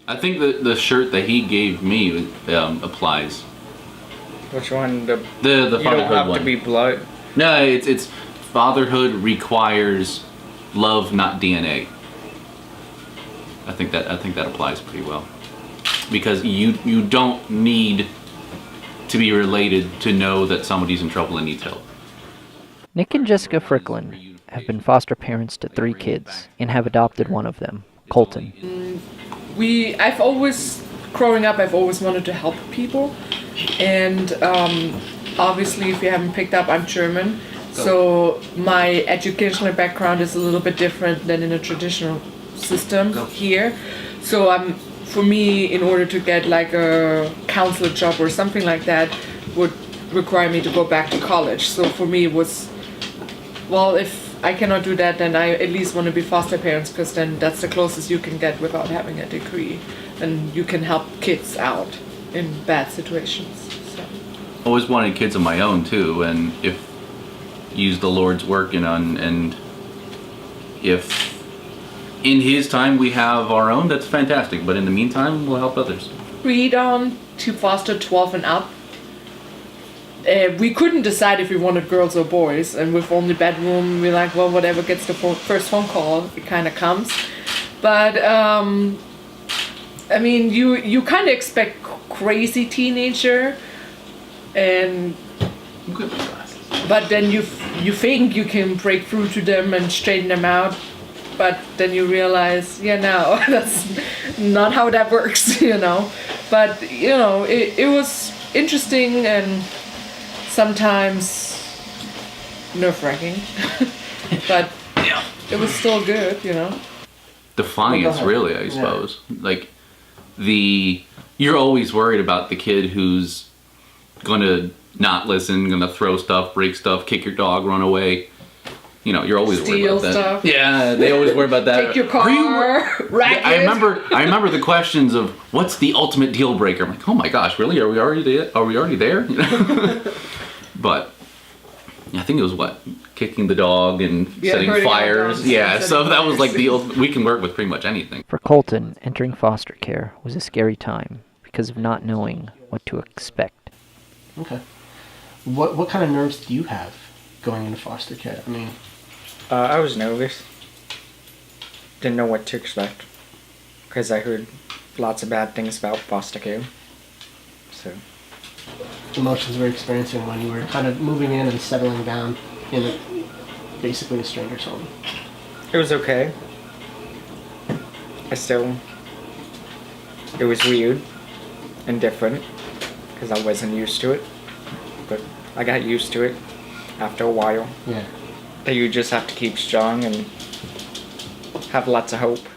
I think the shirt that he gave me applies. Which one? The The you don't fatherhood have one. to be blood. No, it's fatherhood requires love, not DNA. I think that applies pretty well, because you don't need to be related to know that somebody's in trouble and needs help. Nick and Jessica Frycklund have been foster parents to 3 kids and have adopted one of them, Kolton. Growing up, I've always wanted to help people, and obviously, if you haven't picked up, I'm German, so my educational background is a little bit different than in a traditional system here. So for me, in order to get like a counselor job or something like that, would require me to go back to college. So for me, it was, well, if I cannot do that, then I at least want to be foster parents, because then that's the closest you can get without having a degree, and you can help kids out in bad situations. So. Always wanted kids of my own too, and if use the Lord's work, and if in His time we have our own, that's fantastic. But in the meantime, we'll help others. Read on to foster 12 and up. We couldn't decide if we wanted girls or boys, and with only bedroom, we're like, well, whatever gets the first phone call, it kind of comes. But I mean, you kind of expect crazy teenager, and but then you think you can break through to them and straighten them out, but then you realize, yeah, no, that's not how that works, you know. But it was interesting and sometimes nerve-wracking, but it was still good, Defiance, really, I suppose. Like you're always worried about the kid who's gonna not listen, gonna throw stuff, break stuff, kick your dog, run away. You're always worried about that. Steal stuff. Yeah, they always worry about that. Take your car, rack it. I remember the questions of what's the ultimate deal breaker. I'm like, oh my gosh, really? Are we already there? But I think it was kicking the dog and setting fires. Yeah, so that was like we can work with pretty much anything. For Kolton, entering foster care was a scary time because of not knowing what to expect. Okay. What kind of nerves do you have going into foster care? I mean, I was nervous. Didn't know what to expect, because I heard lots of bad things about foster care. So. Emotions were experiencing when you were kind of moving in and settling down in basically a stranger's home? It was okay. It was weird and different, because I wasn't used to it, but I got used to it after a while. Yeah. You just have to keep strong and have lots of hope.